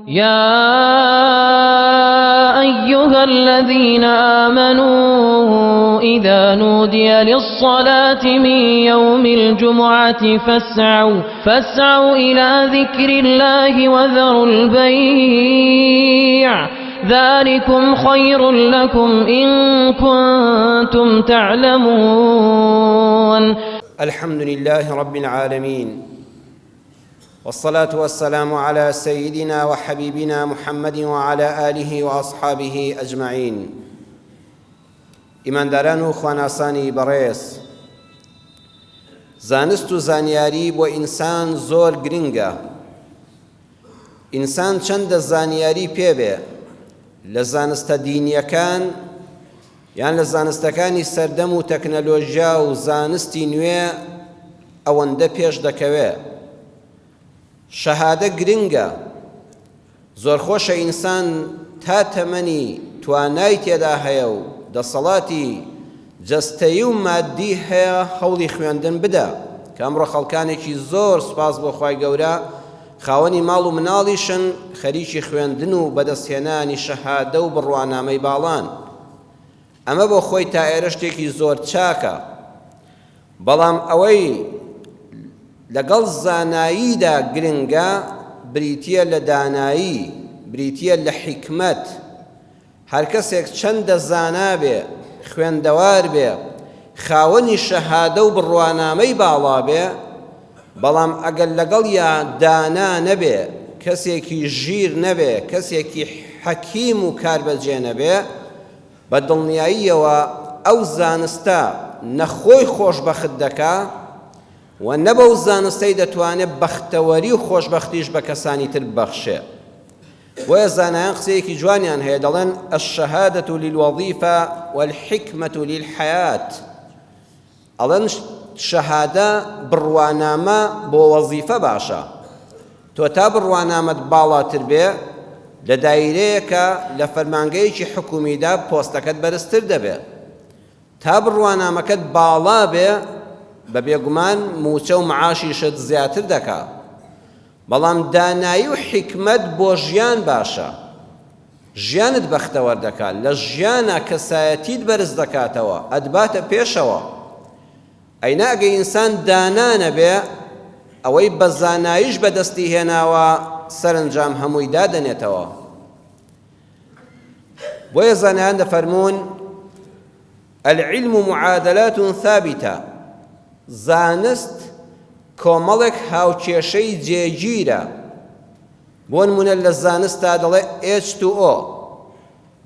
يا أيها الذين آمنوا إذا نودي للصلاة من يوم الجمعة فاسعوا إلى ذكر الله وذروا البيع ذلكم خير لكم إن كنتم تعلمون. الحمد لله رب العالمين، والصلاة والسلام على سيدنا وحبيبنا محمد وعلى آله وأصحابه أجمعين. ئیمانداران و خواناسانی بەڕێز، زانست و زانیاری بۆ ئینسان زۆر گرنگە. ئینسان چەندە زانیاری پێبێ لە زانستە دینیەکان یان لە زانستەکانی سەردەم و تەکنەلۆژیا و زانستی نوێ ئەوەندە پێش دەکەوێ. شەهادە گرنگە، زۆر خۆشە ئینسان تا تەمەنی توانای تێدا هەیە و دەسەڵاتی جەستەیی و مادی هەیە هەوڵی خوێندن بدە، کە ئەمڕۆ خەڵکانێکی زۆر سوپاس بۆ خوای گەورە خاوەنی ماڵ و مناڵیشن خەریکی خوێندن و بەدەستهێنانی شەهادە و بڕوانامەی باڵان. ئەمە بۆ خۆی تا ئێرە شتێکی زۆر چاکە، بەڵام ئەوەی لەگەڵ زاناییدا گرنگە بریتیە لە دانایی، بریتیە لە حیکمەت. هەر کەسێک چەندە زانا بێ، خوێندەوار بێ، خاوەنی شەهادە و بڕوانامەی باڵا بێ، بەڵام ئەگەر لەگەڵ یا دانا نەبێ، کەسێکی ژیر نەبێ، کەسێکی حەکیم و کاربەجێ نەبێ، بە دڵنیاییەوە ئەو زانستە نەخۆی خۆشبەخت دەکا و نەبە و زانستەی دەتوانێت بەختەوەری و خۆشبەختیش بە کەسانی تر ببەخشێ. بۆیە زانایان قسەیەکی جوانیان هەیە، دەڵێن الشەهادەة للوەظیفە والحکمەة للحەیات. ئەڵێن شەهادە بڕوانامە بۆ وەظیفە باشە. تۆ تا بڕوانامەت باڵاتر بێ لە دایرەیەکە لە فەرمانگەیەکی حکومیدا پۆستەکەت بەرزتر دەبێ. تا بڕوانامەکەت باڵا بێ بە بێگومان موچە و معاشیشت زیاتر دەکا. بەڵام دانایی و حیکمەت بۆ ژیان باشە، ژیانت بەختەوەر دەکات، لە ژیانە کەسایەتیت بەرز دەکاتەوە، ئەدباتە پێشەوە. ئەینا ئەگەر ئینسان دانا نەبێ، ئەوەی بە زاناییش بەدەستی هێناوە سەرنجام هەمووی دادەنێتەوە. بۆیە زانایان دەفەرمون العلم معادلات ثابتة. زانست کۆمەڵێک هاوکێشەی جێگیرە. بۆ نمونە لە زانستا دەڵێ H2O،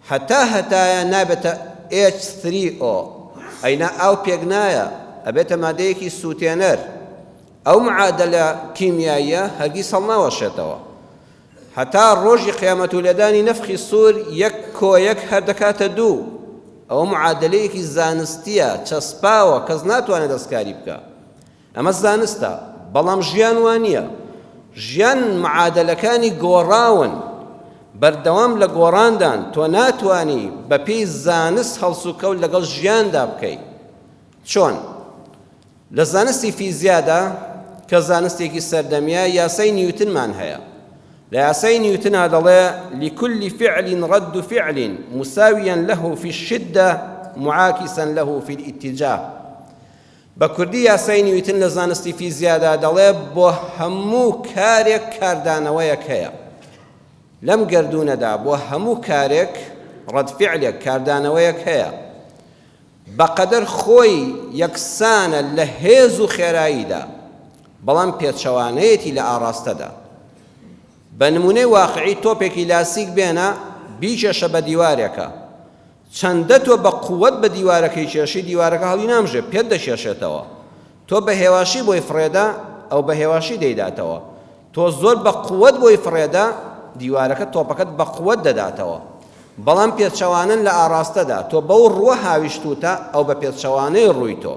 هەتایە نابێتە H3O، ئەینا ئاو پێک نایە، ئەبێتە مادەیەکی سووتێنەر. ئەو معادلە کیمیاییە هەرگیز هەڵناوەشێتەوە. هەتا ڕۆژی قیامەت و لێدانی نەفخی سوور یەک کۆیەک هەردەکاتە دوو. ئەوە معادلەیەکی زانستیە، چەسپاوە، کەس ناتوانێت دەستکاری بکە. ئەمە زانستە، بەڵام ژیان وانییە. ژیان معادلەکانی گۆڕاون، بەردەوام لە گۆڕاندان. تۆ ناتوانی بە پێی زانست هەڵسوکەوت لەگەڵ ژیاندا بکەیت. چۆن؟ لە زانستی فیزیادا کە زانستێکی سەردەمیە یاسای نیوتنمان هەیە. لە یاسای نیوتنە دەڵێ لكل فعل رد فعل مساويا له في الشدة معاكسا له في الاتجاه. بە کوردی یاسای نیوتن لە زانستی فیزیادا دەڵێ بۆ هەموو کارێک کاردانەوەیەک هەیە. لەم گردونەدا بۆ هەموو کارێک ڕەدفعلێک کاردانەوەیەک هەیە. بەقەدەر خۆی یەکسانە لە هێز و خێراییدا، بەڵام پێچەوانەیەتی لە ئاڕاستەدا. بە نمونەی واقعی تۆپێکی لاسیک بێنە بیکێشە بە دیوارێکە، چەندە تۆ بە قووەت بە دیوارەکەی کێشی، دیوارەکە هەڵی نامژێ، پێت دەکێشێتەوە. تۆ بە هێواشی بۆی فڕێدا، ئەو بە هێواشی دەیداتەوە. تۆ زۆر بە قووەت بۆی فڕێدا، دیوارەکە تۆپەکەت بە قووەت دەداتەوە. بەڵام پێچەوانن لە ئاڕاستەدا، تۆ بەو ڕووە هاویشتوتە، ئەو بە پێچەوانەی ڕووی تۆ.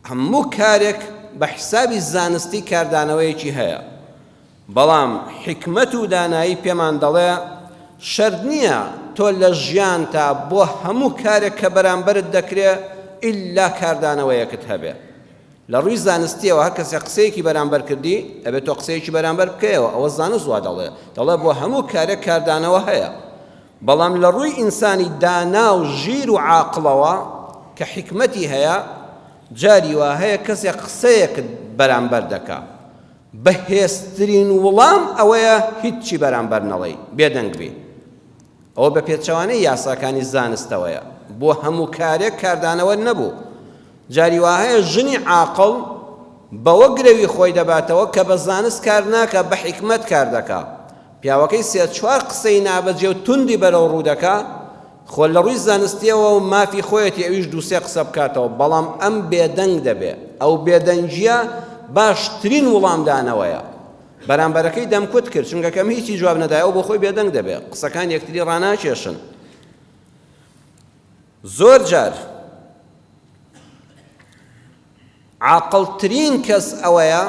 هەموو کارێک بە حسابی زانستی کاردانەوەیەکی هەیە. بەڵام حکمت و دانایی پێمان دەڵێ شەرت نییە تۆ لە ژیانتا بۆ هەموو کارێک کە بەرامبەرت دەکرێ ئیلا کاردانەوەیەکت هەبێ. لە ڕووی زانستیەوە هەر کەسێک قسەیەکی بەرامبەر کردی ئەبێت تۆ قسەیەکی بەرامبەر بکەیەوە ئەوە زانست وا دەڵێ بۆ هەموو کارێک کاردانەوە هەیە بەڵام لە ڕووی ئینسانی دانا و ژیر و عاقڵەوە کە حکمەتی هەیە جاری وا هەیە کەسێک قسەیەکت بەرامبەر دەکا بەهێزترین وەڵام ئەوەیە هیچی بەرامبەر نەڵێی بێدەنگ بێ ئەوە بە پێچەوانەی یاساکانی زانستەوەیە بۆ هەموو کارێک کاردانەوە نەبوو جاری وا هەیە ژنی عاقڵ بەوە گرەوی خۆی دەباتەوە کە بە زانست کار ناکە بە حکمت کار دەکا پیاوەکەی سێ چوار قسەی نابەجێ و توندی بەرەو ڕوو دەکا خۆ لە ڕووی زانستیەوە و مافی خۆیەتی ئەویش دووسێ قسە بکاتەوە بەڵام ئەم بێدەنگ دەبێ ئەو بێدەنگیە باشترین وەڵامدانەوەیە بەرامبەرەکەی دەمکوت کرد چونکە کەم هیچی جواب نەدایە و بۆ خۆی بێدەنگ دەبێ قسەکان یەکتری ڕاناکێشن زۆر جار عاقڵترین کەس ئەوەیە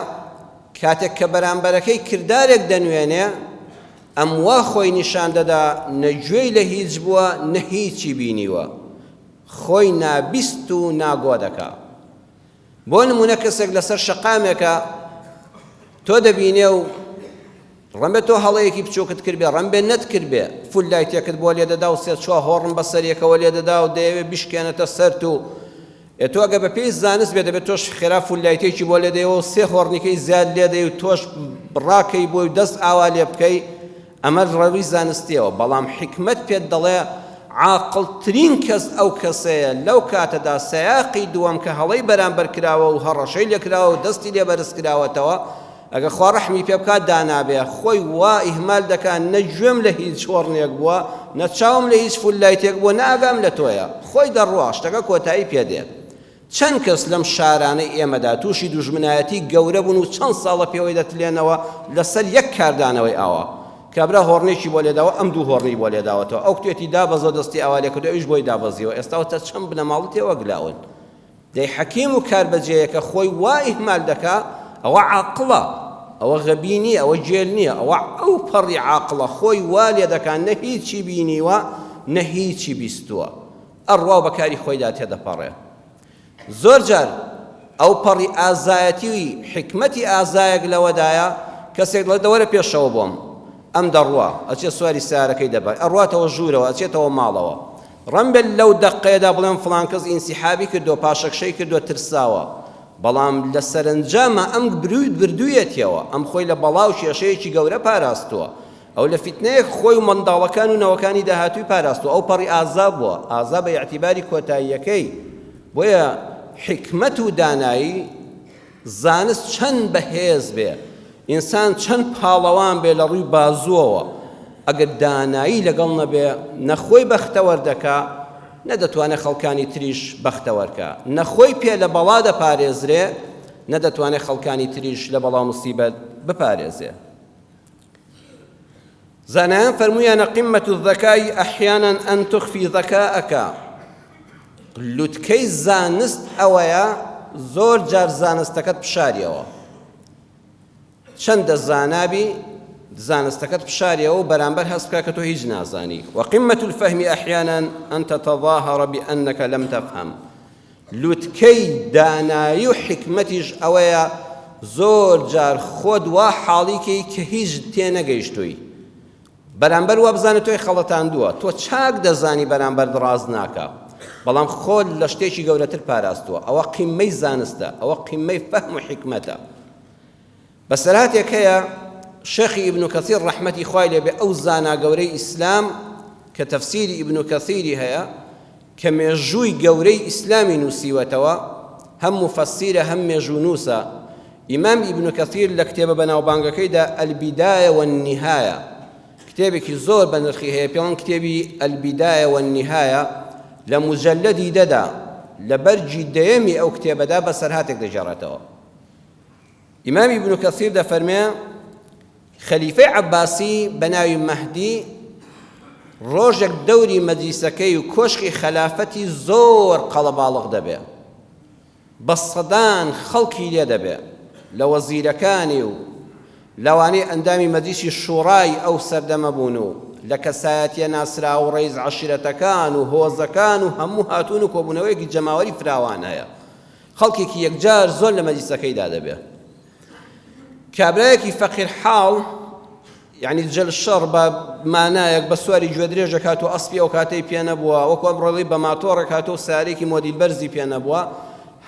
کاتێک کە بەرامبەرەکەی کردارێک دەنوێنێ ئەم وا خۆی نیشان دەدا نەگوێی لە هیچ بووە نە هیچی بینیوە خۆی نابیست و ناگۆ دەکا بۆ نمونە کەسێک لەسەر شەقامێکە تۆ دەبینێ و ڕەمبێ تۆ هەڵەیەکی بچووکت کردبێ ڕەمبێ نەتکرد بێ فول لایتێکت بۆ لێ دەدا و سێ چوار هۆڕم بەسەریەکەوە لێ دەدا و دەیەوێ بیشکێنێتە سەرت و تۆ ئەگە بە پێی زانست بێ دەبێت تۆش خێرا فول لایتێکی بۆ لێ دەیەوە و سێ هۆڕنیکەی زیاد لێ دەی و تۆش ڕاکەی بۆی دەست ئاوا لێ بکەی ئەمە ڕەوی زانستیەوە بەڵام حکمت پێت دەڵێ عاقڵترین کەس ئەو کەسەیە لەو کاتەدا سەیاقی دووەم کە هەڵەی بەرامبەر کراوە و هەڕەشەی لێ کراوە و دەستی لێ بەرز کراوەتەوە ئەگە خوا ڕەحمی پێ بکات دانابێ خۆی وا ئیهمال دەکات نە گوێم لە هیچ هۆڕنێک بووە نە چاوم لە هیچ فول لایتێک بووە نە ئاگام لە تۆیە خۆی دەڕوا شتەکە کۆتایی پێدێت چەند کەس لەم شارانەی ئێمەدا تووشی دوژمنایەتی گەورە بوون و چەند ساڵە پێوەی دەتلێنەوە لەسەر یەک کاردانەوەی ئاوا کابرا هۆڕنێکی بۆ لێداوە ئەم دوو هۆڕنی بۆ لێداوەتەوە ئەو کتێتی دابەزە دەستی ئاوا لێکردو ئەویش بۆی دابەزیەوە ئێستاوەتە چەند بنەماڵ تێوە گلاون دەی حەکیم و کاربەجێیەکە خۆی وا ئیهمال دەکا ئەوە عاقڵە ئەوە غەبی نییە ئەوە جێل نییە ئەوە ئەو پەڕی عاقڵە خۆی وا لێ دەکات نە هیچی بینیوە نە هیچی بیستووە ئەڕوا بەکاری خۆیدا تێدەپەڕێ زۆر جار ئەو پەڕی ئازایەتی حکمەتی ئازایەک لەوەدایە کەسێک لە دەوەرە پێشەوە بۆم ئەم دەڕوا ئەچێت سواری سیارەکەی دەبات ئەڕواتەوە ژوورەوە ئەچێتەوە ماڵەوە ڕەمبێت لەو دەقەیەدا بڵێن فڵان کەس ئینسیحابی کردو پاشەکشەی کردو ترساوە بەڵام لە سەرنجامە ئەم بردوویەتیەوە ئەم خۆی لە بەڵاو کێشەیەکی گەورە پاراستووە ئەو لە فیتنەیەک خۆی و منداڵەکان و نەوەکانی داهاتووی پاراستووە ئەو پەڕی ئازا بووە ئازا بە یاعتیباری کۆتاییەکەی بۆیە حکمت و دانایی زانست چەند بەهێز بێ ئینسان چەند پاڵەوان بێ لە ڕووی بازووەوە ئەگەر دانایی لەگەڵ نەبێ نەخۆی بەختەوەردەکا نەدەتوانێت خەڵکانی تریش بەختەوەرکە نەخۆی پێ لە بەڵا دەپارێزرێ نەدەتوانێت خەڵکانی تریش لە بەڵا موسیبەت بپارێزێ زانایان فەرموویانە قیمەت الذەکای ئەحیانەن ئەن تخفی ذەکاءەکە لوتکەی زانست ئەوەیە زۆر جار زانستەکەت بشاریەوە چەندە زانابی زانستەکەت بشاریەوە و بەرامبەر هەست بکە کە تۆ هیچ نازانی وقیمەت الفەهمی ئەحیانەن ئەن تتەظاهەڕە بئەنەکە لەم تەفهم لوتکەی دانایی و حکمەتیش ئەوەیە زۆر جار خۆت وا حاڵیکەی کە هیچ تێنەگەیشتووی بەرامبەر وا بزانێت تۆی خەڵەتاندووە تۆ چاک دەزانی بەرامبەر دڕاز ناکە بەڵام خۆت لە شتێکی گەورەتر پاراستووە ئەوە قیمەی زانستە ئەوە قیمەی فەهم و حکمەتە بەسەرهاتێک هەیە شێخی ئیبن کەثیر ڕەحمەتی خوای لێبێ ئەو زانا گەورەی ئیسلام کە تەفسیری ئیبن کەثیری هەیە کە مێژووی گەورەی ئیسلامی نووسیوەتەوە هەم مفەسیرە هەم مێژوو نووسە ئیمام ئیبن کەثیر لە کتێبە بەناوبانگەکەیدا البیدایە والنیهایە کتێبێکی زۆر بە نرخی هەیە پێڵەن کتێبی البیدایە والنیهایە لە مجەلەدی دەدا لە بەرجی دەیەمی ئەو کتێبەدا بەسەرهاتێک دەژێڕێتەوە ئیمام ئیبن کەثیر دەفەرمێ خەلیفەی عەباسی بە ناوی مەهدی ڕۆژێک دەوری مەجلیسەکەی و کۆشکی خەلافەتی زۆر قەڵەباڵغ دەبێ بە سەدان خەڵکی لێ دەبێ لە وەزیرەکانی و لەوانەی ئەندامی مەجلیسی شوڕای ئەو سەردەمە بوون و لە کەسایەتیە ناسرا و ڕێیز عەشیرەتەکان و هۆزەکان و هەموو هاتوون و کۆبوونەوەیەکی جەماوەری فراوان هەیە خەڵکێکی یەکجار زۆر لە مەجلیسەکەیدا دەبێ. کابرایەکی فەقیر حاڵ یعنی جل شەڕ بە مانایەک بە سواری گوێ درێژە کات و ئەسپی ئەو کاتەی پێ نەبووە، وەکو ئەمڕۆڵی بە ماتۆڕە کات و سارێکی مۆدیل بەرزی پێ نەبووە،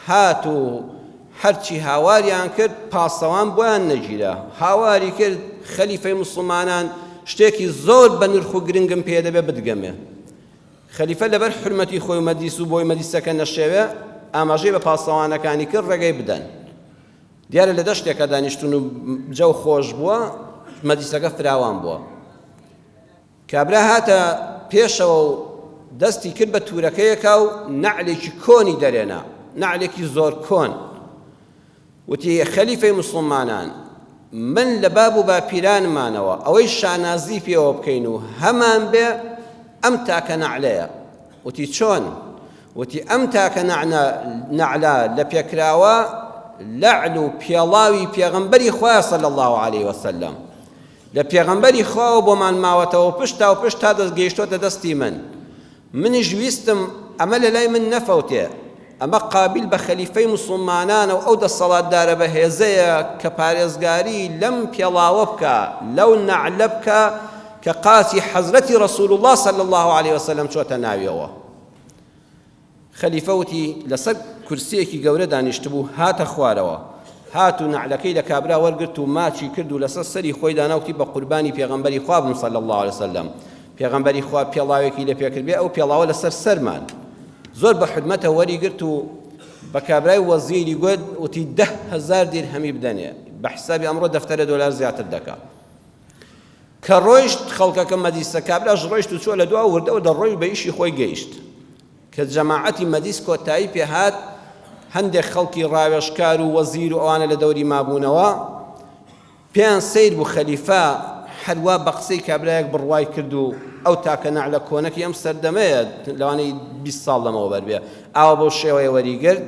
هات و هەرچی هاواریان کرد پاسەوان بۆیان نەگیرە، هاواری کرد خەلیفەی موسڵمانان شتێکی زۆر بە نرخ و گرنگم پێ دەبێ بدگەمێ. خەلیفە لەبەر حرمەتی خۆی و مەجلیس و بۆی مەجلیسەکە نەشێوێ ئاماژەی بە پاسەوانەکانی کرد ڕێگەی بدەن. دیارە لە دەشتێکە دانیشتون و جەو خۆش بووە، مەجلیسەکە فراوان بووە. کابرا هاتە پێشەوە و دەستی کرد بە توورەکەیەکە و نەعلێکی کۆنی دەرێنا، نەعلێکی زۆر کۆن. وتی خەلیفەی موسڵمانان، من لە باب و باپیرانمانەوە ئەوەی شانازی پێوە بکەین و هەمان بێ ئەم تاکە نەعلەیە. وتی چۆن؟ وتی ئەم تاکە نەعلە لە پێکراوە لەعل و پێڵاوی پێغەمبەری خوا صلی الله علیه وسلم، لە پێغەمبەری خواوە بۆمان ماوەتەوە پشتا و پشت تا دەستگەیشتۆتە دەستی من. منیش ویستم ئەمە لە لای من نەفەوتێ، ئەمە قابل بە خەلیفەی موسڵمانانە و ئەو دەسەڵاتدارە بەهێزەیە کە پارێزگاری لەم پێڵاوە بکە، لەو نەعلە بکە کە قاچی حەزرەتی ڕەسوول الله صلی الله علیه وسلم چۆتە ناویەوە. خەلیفە وتی لەسەر کورسیەکی گەورە دانیشتبوو، هاتە خوارەوە، هات و نەعلەکەی لە کابرا وەرگرت و ماچی کرد و لەسەر سەری خۆی داناوتی بە قوربانی پێغەمبەری خوا بم صلی الله علیه وسلم. پێغەمبەری خوا پێڵاوێکی لە پێکرد بێ، ئەو پێڵاوە لەسەر سەرمان زۆر بە حرمەتە وەریگرت و بە کابرای وەزیری گوت وتی 10,000 دیرهەمی بدەنێ، بە حسابی ئەمڕۆ دەفتەرە دۆلار زیاتر دەکات. کە ڕۆیشت خەڵکەکە مەجلیسە، کابراش ڕۆیشت و چوە لە دوا وردەوە دەڕۆی بە ئیشی خۆی گەیشت. کە جەماعەتی مەجلیس کۆتایی پێهات، هەندێک خەڵکی ڕاوێژکار و وەزیر و ئەوانە لە دەوری مابوونەوە پێیان سەیر بوو خەلیفە هەروە بە قسەی کابرایەک بڕوای کرد و ئەو تاکە نەعلە کۆنەکی ئەم سەردەمەیە لەوانەی 20 ساڵ لەمەوە بەربێ ئاوا بەو شێوەیە وەریگرت.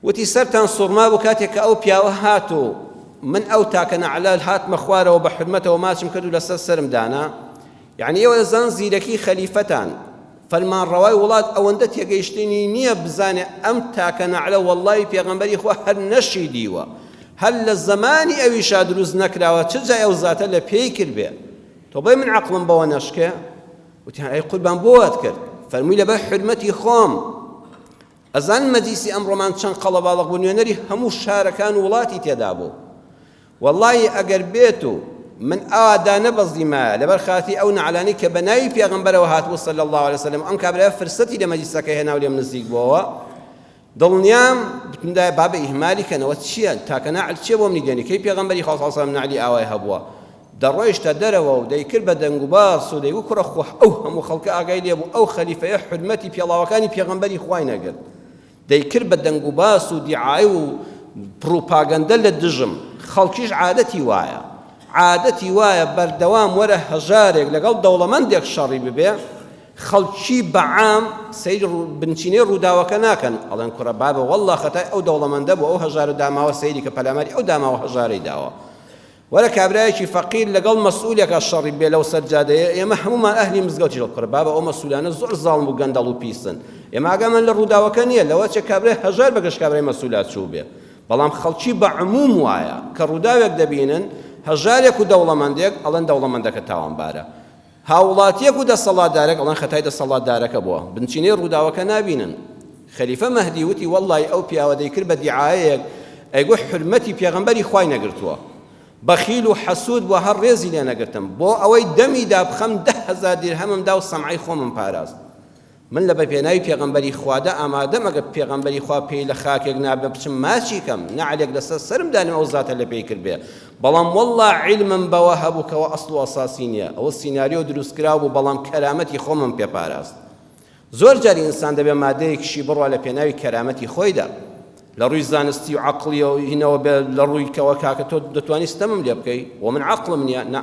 وتی سەرتان سوڕما بوو کاتێک کە ئەو پیاوە هات و من ئەو تاکە نەعلە هاتمە خوارەوە بە حرمەتەوە ماچم کرد و لەسەر سرم دانا. یعنی ئێوە دەزان زیرەکی خەلیفەتان فەرمانڕەوای وڵات ئەوەندە تێگەیشتنی نییە بزانێ ئەم تاکە نەعلە وەڵڵی پێغەمبەری خوا هەر نەشی دیوە، هەر لە زمانی ئەویشا دروست نەکراوە، چ جای ئەو زاتە لە پێی کرد بێ. تۆ بڵێ من عەقڵم بەوە نەشکێ؟ وتیان ئەی قوربان بۆ وات کرد؟ فەرمووی لەبەر حرمەتی خۆم. ئەزانن مەجلیسی ئەمڕۆمان چەند قەڵەباڵغ بوو، نوێنەری هەموو شارەکان و وڵاتی تێدا بوو. وەڵڵی ئەگەر بێت و من ئاوا نەبەزیمە لەبەر خاتی ئەو نەعلانی کە بە ناوی پێغەمبەرەوە هاتبوو صلی الله علیه وسلم، ئەم کابرایە فرسەتی لە مەجلیسەکەی هێنا و لێم نزیک بووەوە، دڵنیام بتمدایە بابە ئیهمالی کەنەوە چییە تاکە نەعل چییە بۆم نیدێنی کەی پێغەمبەری خوا صلی الله علیه وسلم نەعلی ئاوای هەبووە. دەڕۆیشتە دەرەوە و دەیکرد بە دەنگ و باس و دەیگوت کوڕە خۆ ئەو هەموو خەڵکە ئاگای لێ بوو ئەو خەلیفەیە حرمەتی پێڵاوەکانی پێغەمبەری خوای نەگرت. دەیکرد بە دەنگ و باس و دیعای و پروپاگەندە لە دژم. خەڵکیش عادەتی وایە، عادەتی وایە بەردەوام وەرە هەژارێک لەگەڵ دەوڵەمەندێک شەڕی ببێ، خەڵکی بەعام سەیر بنچینەی ڕووداوەکە ناکەن، ئەڵێن کوڕە بابە وەڵڵا خەتای ئەو دەوڵەمەندە بوو ئەو هەژارە داماوە سەیری کە پەلاماری ئەو داماوە هەژارەی داوە. وەرە کابرایەکی فەقیر لەگەڵ مەسئولێکە شەڕی بێ لەو سەرجادەیە، ئێمە هەمومان ئەهلی مزگەوتی کوڕە بابە ئەو مەسئولانە زۆر زاڵم و گەندەڵ و پیسن، ئێمە ئاگامان لە ڕووداوەکە نییە، لەوە چێ کابرای هەژار بەگەشت کابرای مەسئولات چوو بێ. بەڵام خەڵکی بە عموم وایە کە ڕووداوێک دەبینن هەژارێک و دەوڵەمەندێک ئەڵێن دەوڵەمەندەکە تاوانبارە، هاوڵاتیەک و دەسەڵاتدارێک ئەڵێن خەتای دەسەڵاتدارەکە بووە، بنچینەی ڕووداوەکە نابینن. خەلیفە مەهدی وتی وەڵڵی ئەو پیاوە دەیکرد بە دیعایەک ئەیگوت حرمەتی پێغەمبەری خوای نەگرتووە، بەخیل و حەسوود بووە هەر ڕێزی لێ نەگرتم، بۆ ئەوەی دەمی دا بخەم 10,000 دیرهەمم دا و سەمعی خۆمم پاراست. من لە بەپێناوی پێغەمبەری خوادا ئامادەم ئەگە پێغەمبەری خوا پێی لە خاکێک نابێ بچم ماچی کەم نەعلێک لەسەر سەرم دانێ ئەو زاتە لە پێی کرد بێ. بەڵام وەڵڵا عیلمم بەوە هەبوو کەەوە ئەسڵ و ئەساسی نییە، ئەوە سیناریۆ دروستکراو بوو، بەڵام کەرامەتی خۆمم پێپاراست. زۆر جاری ئینسان دەبێ مادەیەکیشی بڕوا لە پێناوی کەرامەتی خۆیدا، لە ڕووی زانستی و عەقڵیەوە هینەوە بێ لە ڕووی کەوە کاکە تۆ دەتوانی ستەمم لێ بکەی و من عەقڵم نییە. نا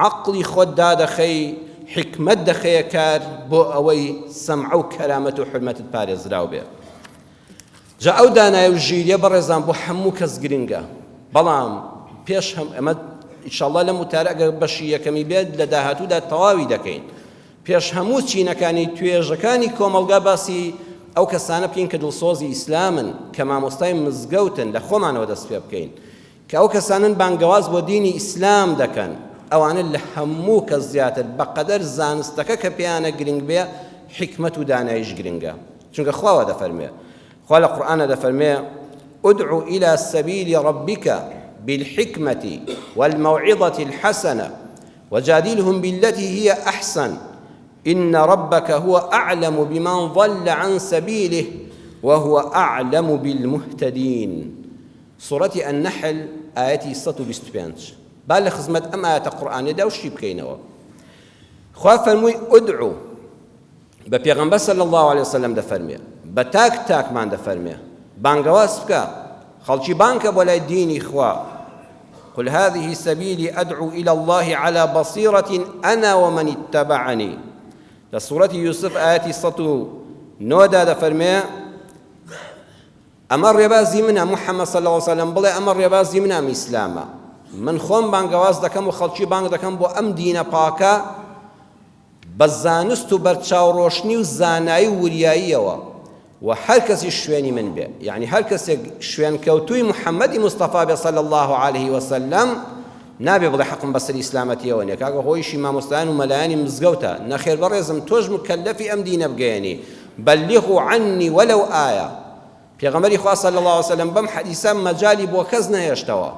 عەقڵی خۆت دادەخەی، حکمت دەخەیە کار بۆ ئەوەی سەمع و کەرامەت و حرمەتت پارێزراو بێ. جا ئەو دانای و ژیریە بەڕێزان بۆ هەموو کەس گرنگە، بەڵام پێش هەم ئەمە ئینشاءڵڵا لە موتارە ئەگەر بەشی یەکەمی بێت لە داهاتوودا تەواوی دەکەین. پێش هەموو چینەکانی توێژەکانی کۆمەڵگا باسی ئەو کەسانە بکەین کە دڵسۆزی ئیسلامن کە مامۆستای مزگەوتن لە خۆمانەوە دەست پێ بکەین کە ئەو کەسانن بانگەواز بۆ دینی ئیسلام دەکەن ئەوانە لە هەموو کەس زیاتر بەقەدەر زانستەکە کە پێیانە گرنگ بێ حکمت و دانایش گرنگە چونکە خواوە دەفەرمێ خوا لە قورئانە دەفەرمێ ادع إلى سبيل ربك بالحكمة والموعظة الحسنة وجادلهم بالتي هي أحسن إن ربك هو أعلم بمن ضل عن سبيله وهو أعلم بالمهتدين سورة النحل آياتي 125 بال خزمت أم آيات القرآن داوشي بكينوا خواف فرموي ادعو بپیغمبر صلى الله عليه وسلم دفرمي بتاك تاك من دفرمي بانگواز بکە خەڵکی بانکە بۆ لای دینی خوا قل هذه سبيلي أدعو إلى الله على بصيرة أنا ومن اتبعني لسورة يوسف آياتي 109 دەفەرمێ ئەمە ڕێبازی منە محەممەد صلى الله عليه وسلم بڵێ ئەمە ڕێبازی منە ئیسلامە من خۆم بانگەواز دەکەم و خەڵکی بانگ دەکەم بۆ ئەم دینە پاکە بە زانست و بەرچاوڕۆشنی و زانایی و وریاییەوە و هەر کەسی شوێنی من بێ یعنی هەر کەسێک شوێنکەوتووی محەممەدی مستەفا بێ صلی الله عليه وسلم نابێ بڵێ حەقم بەسەر ئیسلامەتیەوە نیە کاکە هۆیشی مامۆستایان و مەلایانی مزگەوتە نەخێر بەڕێزم تۆش مکەلەفی ئەم دینە بگەیەنی بەلیغوا عنی وەلەو ئایە پێغەمبەری خوا صلی الله عليه وسلم بەم حەدیسە مەجالی بۆ کەس نەهێشتەوە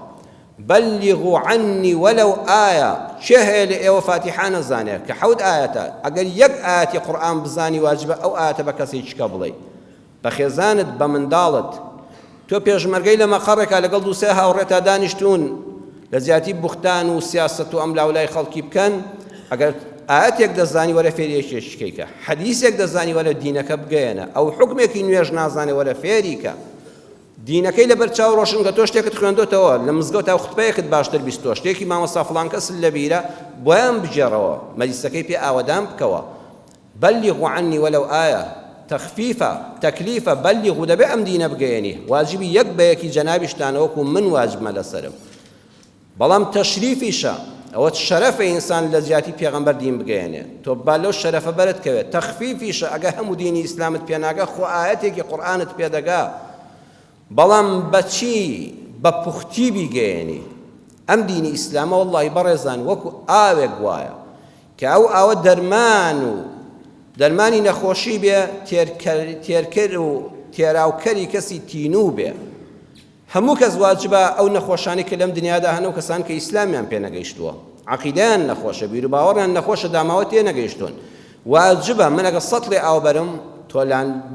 بەلیغوا عنی وەلەو ئایە چێ هەیە لە ئێوە فاتیحە نەزانێت کە حەوت ئایەتە ئەگەر یەک ئایەتی قورئان بزانی واجبە ئەو ئایەتە بە کەسێکی کە بڵێ بە خێزانت بە منداڵت تۆ پێشمەرگەی لە مەقەڕێکا لەگەڵ دوو سێ هاوڕێتا دانیشتون لە زیاتی بوختان و سیاست و ئەم لاولای خەڵکی بکەن ئەگەر ئاەتێک دەزانی وەرە فێریەکێشکەیکە حەدیسێک دەزانی وەرە دینەکە بگەیەنە ئەو حکمێکی نوێژ نازانێ وەرە فێریکە دینەکەی لە بەرچاو ڕۆشن کە تۆ شتێکت خوێندۆتەوە لە مزگەوت تا خوتبەیەکت باشتر بیستۆ شتێکی مامۆستا فڵان کەس لە بیرە بۆیان بجێڕەوە مەجلیسەکەی پێ ئاوەدان بکەوە بەلیغوا عنی وەلەو ئایە تەخفیفە تەکلیفە بەلیغوا دەبێ ئەم دینە بگەیەنی واجبی یەک بە یەکی جەنابیشتانە وەکو من واجبمە لەسەرم بەڵام تەشریفیشە ئەوە شەرەفە ئینسان لە جیاتی پێغەمبەر دین بگەیەنێ تۆ با لەو شەرەفە بەرت کەوێت تەخفیفیشە ئەگە هەموو دینی ئیسلامت پێناگە خۆ ئاەتێکی قورئانت پێدەگا بەڵام بەچی بە پوختی بیگەیەنی ئەم دینی ئیسلامە وەڵڵاهی بەڕێزان وەکو ئاوێک وایە کە ئەو ئاوە دەرمان و دەرمانی نەخۆشی بێ تێرکەر و تێراوکەری کەسی تینوو بێ هەموو کەس واجبە ئەو نەخۆشانی کە لەم دنیادا هەن و کەسان کە ئیسلامیان پێ نەگەیشتووە عەقیدەیان نەخۆشە بیر و باوەڕیان نەخۆشە داماوە تێ نەگەیشتون واجبە من ئەگە 100 لێ ئاو بەرم تۆ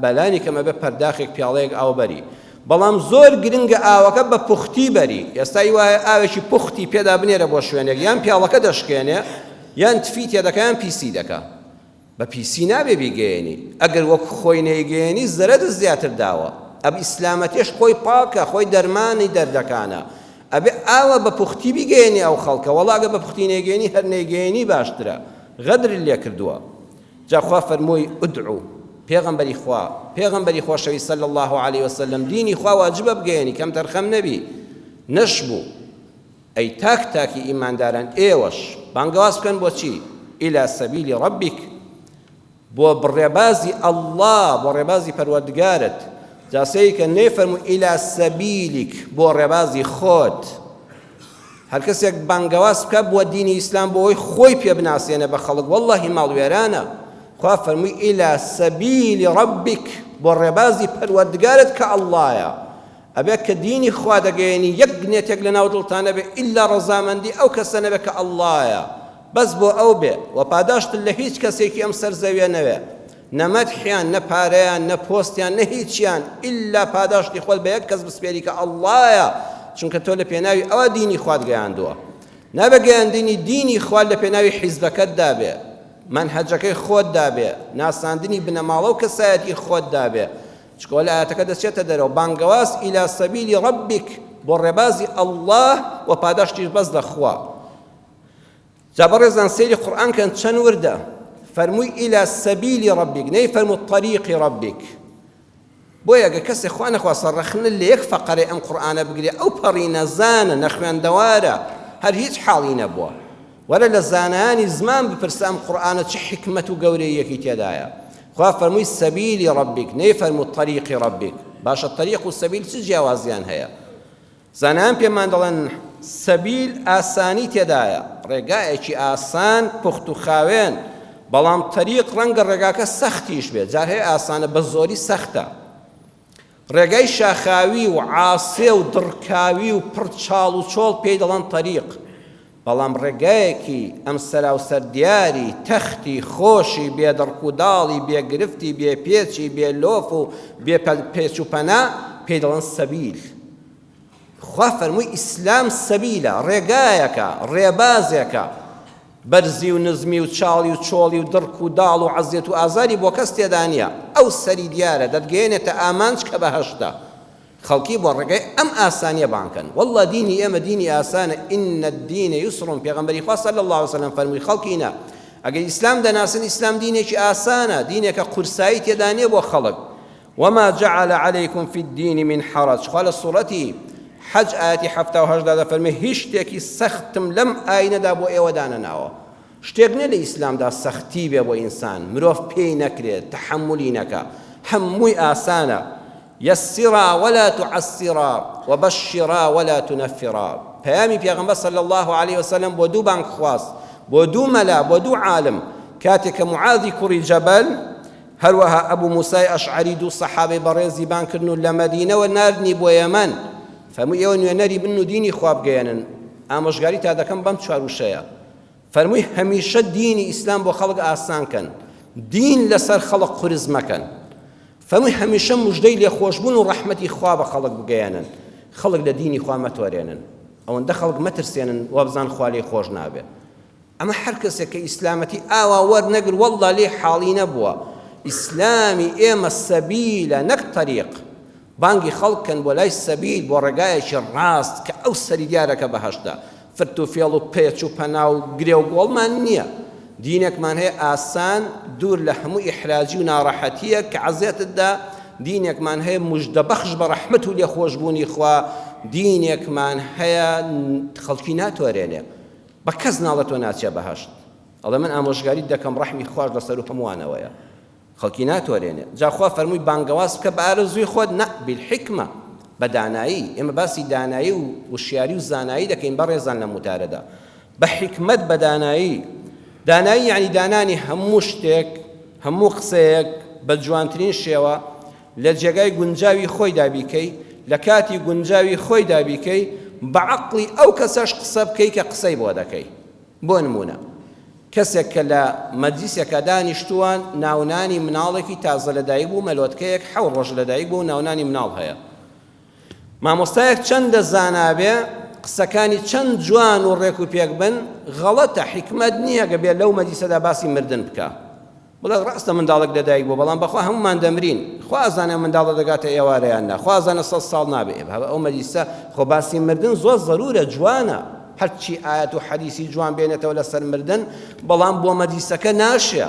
بەلانی کەمە بێ پەرداخێک پیاڵەیەک ئاو بەری بەڵام زۆر گرنگە ئاوەکە بە پوختی بەری ئێستای وایە ئاوێکی پوختی پێدا بنێرە بۆ شوێنێک یان پیاڵەکە دەشکێنێ یان تفی تێدەکە یان پیسی دەکە بە پیسی نابێ بیگەیەنی ئەگەر وەک خۆی نەیگەیەنی زەرەت زیاتر داوە ئەب ئیسلامەتیش خۆی پاکە خۆی دەرمانی دەردەکانە ئەبێ ئاوە بە پوختی بیگەیەنی ئەو خەڵکە وەڵاگە بە پوختی نەیگەیەنی هەر نەیگەیەنی باشترە غەدر لێ کردووە جا خوا فەرمووی ئودعو پێغەمبەری خۆشەوی صلی الله عليه وسلم دینی خوا واجبە بگەیەنی کەم تەرخەم نەبی نەشبوو ئەی تاکی ئیمانداران ئێوەش بانگەواز بکەن بۆ چی ئیلا سەبیلی ڕەبیک بۆ بڕێبازی ئەڵڵا بۆ ڕێبازی پەروەردگارت جاسەیە کە نەیفەرموو ئیلا سەبیلیک بۆ ڕێبازی خۆت هەر کەسێک بانگەواز بکە بۆ دینی ئیسلام بۆ ئەوەی خۆی پێ بناسێنە بە خەڵک وەڵڵاهی ماڵوێرانە خوا فەرمووی ئیلا سەبیلی ڕەبیک بۆ ڕێبازی پەروەردگارت کە ئەڵڵایە ئەبێ کە دینی خوا دەگەیەنی یەک نێتێک لە ناو دڵتانە بێ ئیلا ڕەزامەندی ئەو کەسە نەبێ کە ئەڵڵایە بەس بۆ ئەو بێ و پاداشت لە هیچ کەسێکی ئەم سەرزەویە نەوێ نەمەدحیان نە پارەیان نە پۆستیان نە هیچیان ئیلا پاداشتی خۆت بە یەک کەس بسپێری کە ئەڵڵایە چونکە تۆ لە پێناوی ئەوە دینی خوات گەیاندووە نابێ گەیاندنی دینی خوا لە پێناوی حیزبەکەتدا بێ منهەجەکەی خۆتدا بێ ناساندنی بنەماڵە و کەسایەتی خۆتدا بێ چکۆ لە ئاەتەکە دەچێتە دەرەوە بانگەواز ئیلا سەبیلی ڕەبیک بۆ ڕێبازی ئەڵڵاه و پاداشتیش بەس دەخوا جا بەڕێزان سەیری قورئان کەن چەند وردە فەرمووی ئیلا سەبیلی ڕەبیک نەیفەرموو طەریقی ڕەبیک بۆیە ئەگە کەسێک خوا نەخواسە ڕەخنە لە یەک فەقەرەی ئەم قورئانە بگرێ ئەو پەڕی نەزانە نەخوێندەوارە هەر هیچ حاڵی نەبووە وەرە لە زانایانی زمان بپرسە ئەم قورئانە چه حکمت و گەورەیەکی تێدایە خوا فەرمووی سەبیلی ڕەبیک نەیفەرموو طەریقی ڕەبیک. باشە طەریق و سەبیل چ جیاوازیان هەیە؟ زانایان پێمان دەڵێن سەبیل ئاسانی تێدایە، ڕێگایەکی ئاسان پوخت و خاوێن، بەڵام طەریق ڕەنگە ڕێگاکە سەختیش بێت، جار هەیە ئاسانە بە زۆری سەختە. ڕێگای شاخاوی و عاسێ و دڕکاوی و پڕ چاڵ و چۆڵ پێی دەڵێن طەریق، بەڵام ڕێگایەکی ئەم سەرا و سەردیاری تەختی خۆشی بێ دڕک و داڵی بێ گرفتی بێ پێچی بێ لۆف و بێ پێچ و پەنا پێی دەڵێن سەبیل. خوا فەرمووی ئیسلام سەبیلە، ڕێگایەکە، ڕێبازێکە، بەرزی و نزمی و چاڵی و چۆڵی و دڕک و داڵ و عەزیەت و ئازاری بۆ کەس تێدا نییە. ئەو سەری دیارە دەتگەێنێتە ئامانج کە بەهەشتە. خەڵکی بۆ ڕێگای ئەم ئاسانیە بانکەن. وەڵڵا دینی ئێمە دینی ئاسانە. ئینە الدینە یوسڕ. پێغەمبەری خوا صلی الله علیه وسلم فەرمووی خەڵکینە ئەگەر ئیسلام دەناسن ئیسلام دینێکی ئاسانە، دینێکە قورسایی تێدا نییە بۆ خەڵک. وما جعل عليكم في الدين من حرج. خوا لە سوڕەتی حەج ئاەتی 78 دەفەرمێ هیچ شتێکی سەختم لەم ئاینەدا بۆ ئێوە دانەناوە. شتێک نە لە ئیسلامدا سەختی بێ بۆ ئینسان، مرۆڤ پێی نەکرێت، تەحەمولی نەکا، هەمووی ئاسانە. يسرا ولا تعسرا وبشرا ولا تنفرا. پەیامی پێغەمبەر صلی الله عليه وسلم بۆ دوو بانگ خواست، بۆ دوو مەلا، بۆ دوو عالم. کاتێککە معاذی کوڕی جەبەل هەروەها ئەبوو موسای ئەشعەری دوو سەحابەی بەڕێزی بانکردن و لە مەدینەوە ناردنی بۆ یەمەن. فەرمووی ئێوە نوێنەری بن و دینی خوا بگەێنن. ئامۆژگاری تا دەکەم بەم چواروشەیە. فەرمووی هەمیشە دینی ئیسلام بۆ خەڵک ئاسانکەن، دین لەسەر خەڵک قورس مەکەن. فەرمووی هەمیشە موژدەی لێخۆشبوون و ڕەحمەتی خوا بە خەڵک بگەێنن، خەڵک لە دینی خوا مەتوەرێنن، ئەوەندە خەڵک مەترسێنن وا بزان خوا لێ خۆش نابێ. ئەمە هەر کەسێک کە ئیسلامەتی ئاوا وەرنەگر وەڵڵا لێ حاڵی نەبووە. ئیسلامی ئێمە سەبیلە نەک طەریق. بانگی خەڵکن بۆ لای سەبیل، بۆ ڕێگایەکی ڕاست کە ئەو سەری دیارەکە بەهەشتە. فرت و فێڵ و پێچ و پەنا و گرێ و گۆڵمان نییە. دینێکمان هەیە ئاسان، دوور لە هەموو ئیحراجی و ناڕەحەتیە کە عەزیەتتدا. دینێکمان هەیە موژدەبەخش بە ڕەحمەت و لێخۆشبوونی خوا. دینێکمان هەیە خەڵکی ناتوەرێنێ، بە کەس ناڵێت تۆ ناچێ بەهەشت. ئەڵێ من ئامۆژگاری دەکەم ڕەحمی خوش لەسەر و هەمووانەوەیە، خەڵکی ناتوەرێنێ. جا خوا فەرمووی بانگەواز بکە بە ئارەزووی خۆت، نە بالحیکمە، بە دانایی. ئێمە باسی دانایی و وشیاری و زانایی دەکەین بەڕێزان لە موتارەدا، بە حیکمەت، بە دانایی. دانایی یعنی دانانی هەموو شتێک، هەموو قسەیەک بە جوانترین شێوە لە جێگای گونجاوی خۆی دابیکەی، لە کاتی گونجاوی خۆی دابیکەی، بە عەقڵی ئەو کەسەش قسە بکەی کە قسەی بۆ دەکەی. بۆ نمونە کەسێک کە لە مەجلیسێکە دانیشتووان ناونانی مناڵێکی تازە لەدایک بوو، مەلۆتکەیەک 7 ڕۆژ لەدایک بوو، ناونانی مناڵ هەیە. مامۆستایەک چەندە زانابێ، قسەکانی چەند جوان و ڕێک و پێک بن، غەڵەتە، حیکمەت نییە گە بێ لەو مەجلیسەدا باسی مردن بکە. بڵێ ڕاستە منداڵێک لەدایک بوو، بەڵام بەخوا هەمومان دەمرین، خوا ئەزانێ منداڵە دەگاتە ئێوارەیان نا، خوا ئەزانە 100 ساڵ نابێ. ئەو مەجلیسە خۆ باسی مردن زۆر زەرورە، جوانە، هەرچی ئاەت و حەدیسی جوان بێنێتەوە لەسەر مردن، بەڵام بۆ مەجلیسەکە ناشێ.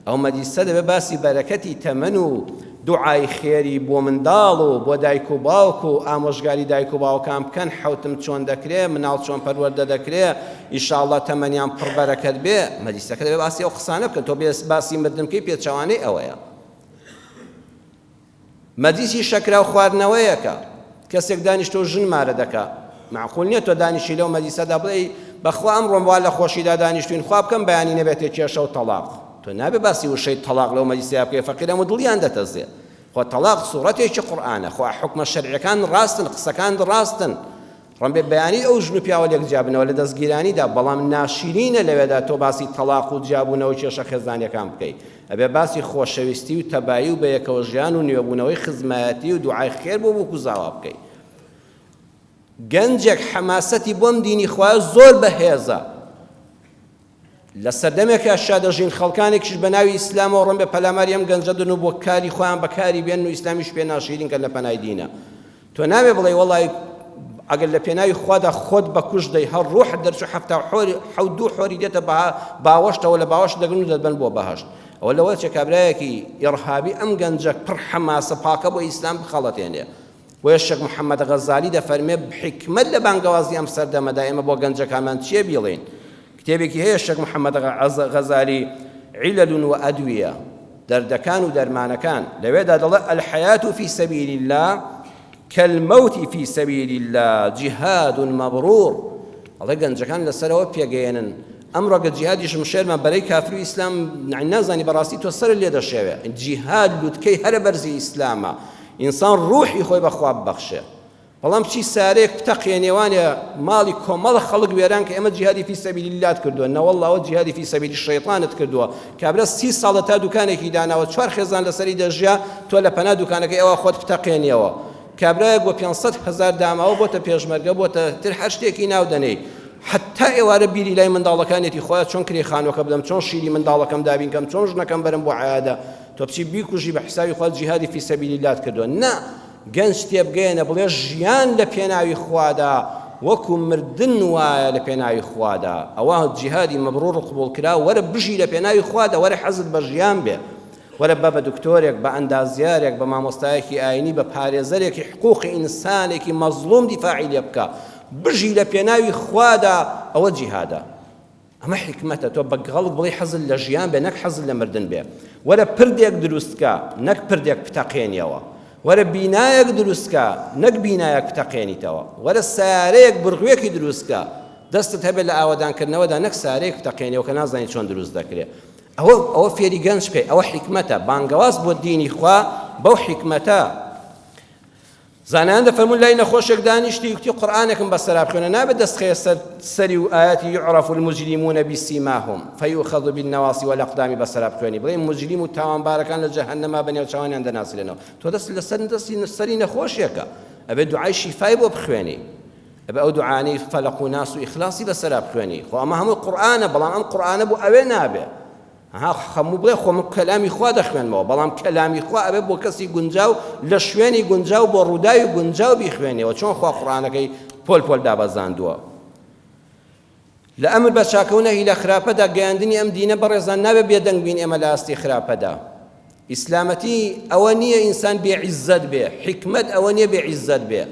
ئەو مەجلیسە دەبێ باسی بەرەکەتی تەمەن و دوعای خێری بۆ منداڵ و بۆ دایک و باوک و ئامۆژگاری دایک و باوکان بکەن، حەوتم چۆن دەکرێ، مناڵ چۆن پەروەردە دەکرێ، ئیشاڵڵا تەمەنیان پڕ بەرەکەت بێ. مەجلیسەکە دەبێ باسی ئەو قسانە بکەن. تۆ باسی مردن بکەی، پێچەوانەی ئەوەیە. مەجلیسی شەکرا و خواردنەوەیەکە، کەسێک دانیشتۆ ژن مارە دەکا، معقول نییە تۆ دانیشی لەو مەجلیسەدا بڵێ بەخوا ئەمڕۆم وا لە خۆشیدا دانیشتوین، خوا بکەم بەیانی نەبێتێ کێشە و تەلاق. تۆ نابێ باسی وشەی تەلاق لەو مەجلیسەیە بکەی، فەقیرە و دڵیان دەتەزێ. خۆ تەلاق سوورەتێکی قورئانە، خۆ حکمە شەرعیەکان ڕاستن، قسەکان ڕاستن. ڕەنبێ بەیانی ئەو ژن و پیاوە لێک جیابنەوە لە دەستگیرانیدا، بەڵام ناشرینە لەوێدا تۆ باسی تەلاق و جیابوونەوە و کێشە خێزانیەکان بکەی. ئەبێ باسی خۆشەویستی و تەبایی و بەیەکەوە ژیان و نوێبوونەوەی خزمەتی و دوعای خێر بۆ بووکو زاوا بکەی. گەنجێک حەماسەتی بۆم دینی خوا زۆر بەهێزە، لە سەردەمێکە شادەژین خەڵکانێکیش بە ناوی ئیسلامەوە ڕەنبێ پەلاماری ئەم گەنجە دن و بۆ کاری خۆیان بەکاری بێن و ئیسلامیش پێ ناشرین کە لە پەنای دینە. تۆ نابێ بڵێ وەڵای ئەگەر لە پێناوی خوادا خۆت بە کوش دەی، هەر ڕوح دەرچوو 72 حۆری دێتە باوەشتەوە، لە باوەش دەگرن و دەبن بۆ بەهەشت. ئەوە لەوە چێ کابرایەکی ئیرهابی ئەم گەنجە پڕ حەماسە پاکە بۆ ئیسلام بخەڵەتێنێ. بۆیە شێخ محەممەد غەزالی دەفەرمێ بحیکمەت لە بانگەوازی ئەم سەردەمەدا ئێمە بۆ گەنجەکانمان چیە بیڵێن. کتێبێکی هەیە شێخ محەممەد غەزالی عیلەل و ئەدویە، دەردەکان و دەرمانەکان لەوێدا دەڵێ الحەیات فی سەبیل الله كالموت في سبيل الله جهاد مبرور الله گەنجەکان لەسەرەوە پێگەێنن ئەمڕۆ گە جیهادیشم شێرمان بەرەی کافر و ئیسلام نازانی بەڕاستی تۆ سەر لێ دەشێوێ جیهاد لوتکەی هەرە بەرزی ئیسلامە ئینسان ڕوحی خۆی بەخوا ببەخشێ بەڵام چی سارێک پتەقێنێوانێ ماڵی کۆمەڵە خەڵک وێران کە ئێمە جیهادی فی سەبیل اللات کردووە نەوەڵڵا ئەوە جیهادی فی سەبیلی شەیطانت کردووە کابرا 30 ساڵە تا دوکانێکی داناوە 4 خێزان لەسەری دەژیا تۆ لە پەنا دوکانەکەی ئەوە خۆت پتەقێنیەوە کابرایەک بۆ 500,000 داماوە بۆتە پێشمەرگە بۆتە تر هەر شتێکی ناو دەنێ حتا ئێوارە بیری لای منداڵەکانێتی خۆیان چۆن کرێ خانوەکە بدەم چۆن شیری منداڵەکەم دابینکەم چۆن ژنەکەم بەرم بۆ عایادە تۆ بچی بیکوژی بە حسابی خۆت جیهادی فی سەبیل اللات کردووە نا گەنج تێبگەێنە بڵێ ژیان لە پێناوی خوادا وەکو مردن وایە لە پێناوی خوادا ئەوە جیهادی مەبرور و قبوڵ کرا وەرە بژی لە پێناوی خوادا وەرە حەزت بە ژیان بێ وەرە بە دکتۆرێک بە ئەندازیارێک بە مامۆستایەکی ئاینی بە پارێزەرێکی حقوقی ئینسانێکی مەزلوم دیفاعی لێ بکە بژی لە پێناوی خوادا ئەوە جیهادە ئەمە حکمەتە تۆ بە گەڵک بڵێ حەزت لە ژیان بێ نەک حەزت لە مردن بێ وەرە پردێک دروستکە نەک پردێک پتەقێنیەوە وەرە بینایەک دروستکە نەک بینایەک پتەقێنیتەوە وەرە سارەیەک بڕغوێکی دروستکە دەستت هەبێت لە ئاوەدانکردنەوەدا نەک سارەیەک پتەقێنیەوە کە نازانی چۆن دروست دەکرێت ئەوە فێری گەنج بکەی ئەوە حکمەتە بانگەواز بۆ دینی خوا بەو حکمەتە زانایان دەفەرمون لای نەخۆشێک دانیشتی وتی قورئانێکم بەسەرا بخوێنە نابێت دەستخەیە سەری و ئاەتی یعرف المجرمون بسیماهم فیؤخذ بالنواصی والأقدام بەسەرا بخوێنی بڵێ مجرم و تاوانبارەکان لە جەهەنەما بەنێو چاوانیان دەناسرێنەوە تۆ دەست لەسەر دەستی سەری نەخۆشیەکە ئەبێ دوعای شیفای بۆ بخوێنی ئەبێ ئەو دوعانەی فەلەق و ناس و ئیخلاصی بەسەرا بخوێنی خۆ ئەمە هەموو قورئانە بەڵام ئەم قورئانە بۆ ئەوێ نابێ خەموو بڵێ خۆم کەلامی خوا دەخوێنمەوە بەڵام کەلامی خوا ئەبێ بۆ کەسی گونجاو لە شوێنی گونجاو بۆ ڕووداوی گونجاو بیخوێنێەوە چۆن خوا قورئانەکەی پۆل پۆل دابەزاندووە لە ئەمر بە چاکەونەهی لە خراپەدا گەیاندنی ئەم دینە بەڕێزان نابێ بێدەنگ بین ئێمە لە ئاستی خراپەدا ئیسلامەتی ئەوە نییە ئینسان بێعیزەت بێ حکمت ئەوە نییە بێعیزەت بێ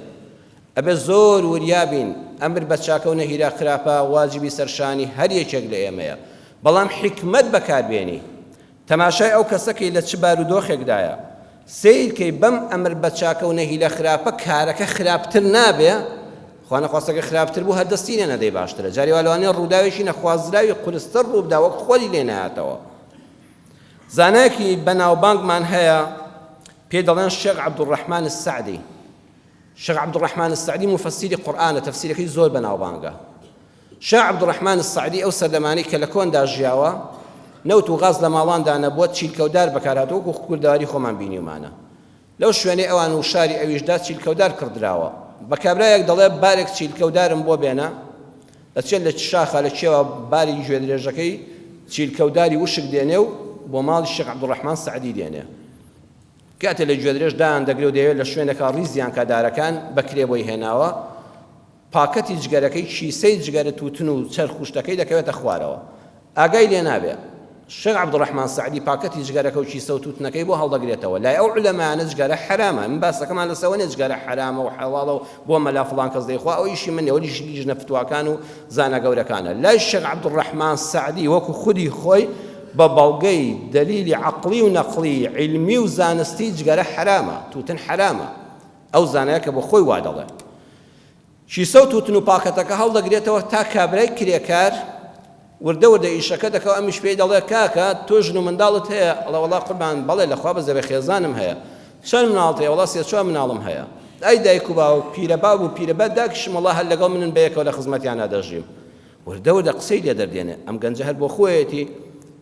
ئەبێ زۆر وریابین ئەمر بە چاکەونەهی لە خراپە واجبی سەرشانی هەر یەکێک لە ئێمەیە بەڵام حکمت بەکاربێنی تەماشای ئەو کەسەکەی لە چ بارودۆخێکدایە سیرکەی بەم ئەمر بە چاکەونەهی لە خراپە کارەکە خراپتر نابێ خوا نەخواستەکە خراپتر بوو هەر دەستی لێ نەدەی باشترە جاری وا لەوانەیە ڕووداوێکی نەخوازراوی قورستر ڕووبدا وەک خۆری لێ نایەتەوە زانایەکی بەناوبانگمان هەیە پێی دەڵێن شێخ عەبدوڕەحمان السەعدی شێخ عەبدوڕەحمان السەعدی مفەسیری قورئانە تەفسیرەکەی زۆر بەناوبانگە شێخ عەبدوڕەحمان السەعدی ئەو سەردەمانەی کە لە کۆندا ژیاوە نەوت و غاز لە ماڵاندا نەبووە چیلکەودار بەکارهاتەوە وەکو کوردەواری خۆمان بینیومانە لەو شوێنەی ئەوان و شاری ئەویشدا چیلکەودار کردراوە بە کابرایەک دەڵێ بارێک چیلکەودارم بۆ بێنە دەچێت لە شاخە لە چێوە باری گوێ درێژەکەی چیلکەوداری وشک دێنێ و بۆ ماڵی شێخ عەبدوڕەحمان سەعدی دێنێ کاتێ لە گوێ درێژ دایان دەگرێت و دەیەوێت لە شوێنێکە ڕیزیان کادارەکان بەکرێ بۆی هێناوە پاکەتی جگەرەکەی چیسەی جگەرە تووتن و چەرخ خوشتەکەی دەکەوێتە خوارەوە ئاگای لێ نابێ شێخ عەبدوڕەحمان سەعدی پاکەتی جگەرەکە و چیسە و تووتنەکەی بۆ هەڵدەگرێتەوە لای ئەو عولەمایانە جگەرە حرامە من باسەکەمان لەسەوە نێ جگەرە حرامە و حەڵاڵە و بۆ مەلا فڵان کەس دەیخوا ئەو ئیشی منێ وەلی ژنە فتوواکان و زانە گەورەکانە لای شێخ عەبدوڕەحمان سەعدی وەکو خودی خۆی بە بەڵگەی دەلیلی عەقڵی و نەقڵی علمی و زانستی جگەرە حرامە تووتن حرامە ئەو زانایە کە بۆ خۆی وا دەڵێ چیسە و تووتن و پاکەتەکە هەڵدەگرێتەوە تا کابرای کرێکار وردە وردە ئیشەکە دەکەوە ئەمیش پێی دەڵێ کاکە تۆ ژن و منداڵت هەیە ئەڵێ وەڵا قوربان بەڵێ لەخوا بە زەبە خێزانم هەیە چەند مناڵت هەیە وەڵا سێ چوار مناڵم هەیە ئەی دایک و باو پیرە باب و پیرە بە داکشم وەڵا هەر لەگەڵ منن بەیەکەوە لە خزمەتیان نادەژیم وردە وردە قسەی لێ دەردێنێ ئەم گەنجە هەر بۆ خۆیەتی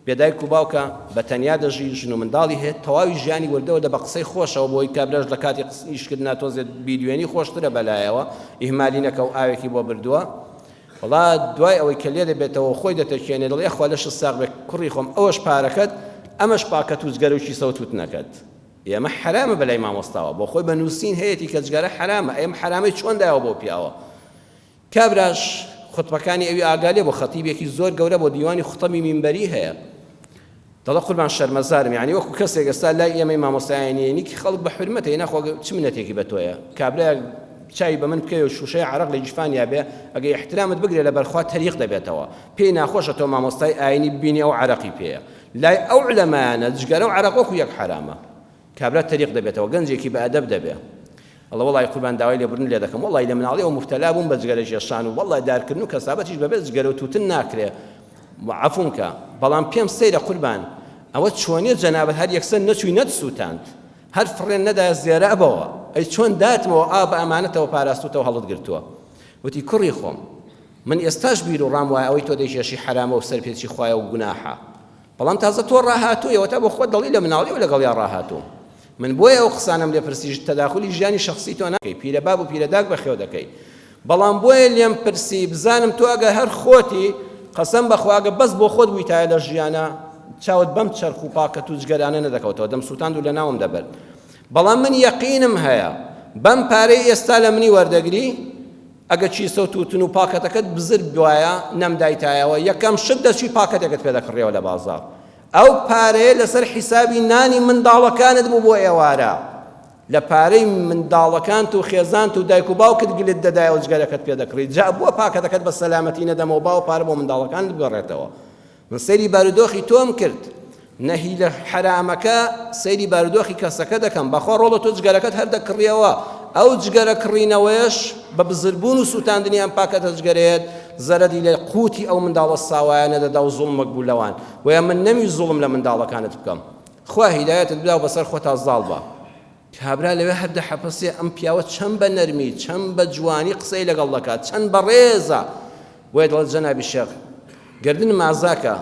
بێدایک و باوکە بە تەنیا دەژی ژن و منداڵی هەیە تەواوی ژیانی وردەوردە بە قسەی خۆشەوە بۆی کابراش لە کاتی ئیشکردنا تۆزێت بیدوێنی خۆشترە بەلایەوە ئیهمالی نەکە و ئاوێکی بۆ بردووە وڵا دوای ئەوەی کە لێ دەبێتەوە خۆی دەتەکێنێ دڵێ خوا لەش ساغ بێ کوڕی خۆم ئەوەش پارەکەت ئەمەش پاکەت و جگەرە و چیسە و تووتنەکەت ئێمە حرامە بەلای مامۆستاوە بۆ خۆی بە نووسین هەیەی کە جگەرە حرامە ئێمە حرامەی چۆن دایەوە بۆ پیاوە کابراش خوتبەکانی ئەوی ئاگالێ بۆ خەتیبێکی زۆر گەورە بۆ دیوانی خوتەمی مینبەری هەیە دەڵێ قوربان شەرمەزارم یعنی وەکو کەسێک ئێستا لای ئێمەی مامۆستایانی کە خەڵک بە حورمەتە هێنا خۆ چ منەتێکی بە تۆیە کابرایەک چای بە من بکەی و شوشەی عەرەق لە جیفانیا بێ ئەگەر احترامت بگرێ لە بەرخوا تەریق دەبێتەوە پێی ناخۆشە تۆ مامۆستای ئاینی ببینی ئەو عەرەقی پێیە لای ئەو علەمایانە جگەرە و عەرەق وەکو یەک حرامە کابرا تەریق دەبێتەوە گەنجێکی بە ئەدەب دەبێت ئەڵێ وەڵی قوربان داوای لێبوردن لێ دەکەم وەڵی لە مناڵیەوە مبتەلا بووم بە جگەرە ژێشان و وەڵی دارکردن و کەسابەتیش بەبێت جگەرە و تووتن ناکرێ عەفوم کە بەڵام پێم سەیرە قوربان ئەوە چۆنیە جەنابەت هەر یەکسەر نەچووی نەتسووتاند هەر فڕێن نەدایە زێرە ئەبەوە ئەی چۆن داتمەوە ئا بە ئەمانەتەوە پاراستوتەوە هەڵت گرتووە وتی کوڕی خۆم من ئێستاش بیر و ڕام وایە ئەوەی تۆ دەیشێشی حرامە و سەر پێچی خوایە و گوناحە بەڵام تازە تۆ ڕاهاتوویەوە تا بۆ خۆت دڵی لە مناڵی و لەگەڵ یا ڕاهاتوو من بۆیە ئەو قسانم لێ پرسیش تەداخلی ژیانی شخصی تۆ ناکەی پیرە باب و پیرەداگ بەخێو دەکەی بەڵام بۆیە لێم پرسی بزانم تۆ ئەگە هەر خۆتی قەسەم بەخواگە بەس بۆ خۆت بوویتایە لە ژیانە چاوت بەم چەرخ و پاکەت و جگەرانە نەدەکەوتەوە دەم سووتاند و لە ناوم دەبێت بەڵام من یەقینم هەیە بەم پارەی ئێستا لە منی وەردەگری ئەگە چیسە و تووتن و پاکەتەکەت بزر بوایە نەمدایتایەوە یەکەم شت دەچی پاکەتێکت پێ دەکڕێەوە لە بازاڕ ئەو پارەیە لەسەر حیسابی نانی منداڵەکانت بوو بۆ ئێوارە لە پارەی منداڵەکانت و خێزانت و دایک و باوکت گلت دەدایە و جگەرەکەت پێ دەکڕیت جا بووە پاکەتەکەت بە سەلامەتی نەدەمەوە باو پارە بۆ منداڵەکانت بگەڕێتەوە من سەیری بارودۆخی تۆم کرد نەهی لە حرامەکە سەیری بارودۆخی کەسەکە دەکەم بەخوا ڕۆڵە تۆ جگەرەکەت هەر دەکڕیەوە ئەو جگەرە کڕینەوەیش بە بزربوون و سووتاندنی ئەم پاکەتە جگەرەیەت زەرەدی لە قوتی ئەو منداڵە ساوایانە دەدا و زوڵمەک بوو لەوان وەیە من نەمی زوڵم لە منداڵەکانت بکەم خوا هیدایەتت بدا و بەسەر خۆتا زاڵ بە کابرا لەوێ هەردە حەپەسێ ئەم پیاوە چەند بە نەرمی چەند بە جوانی قسەی لەگەڵ دەکات چەند بە ڕێزە وێ دڵت جەنابی شێخ گردن مازاکە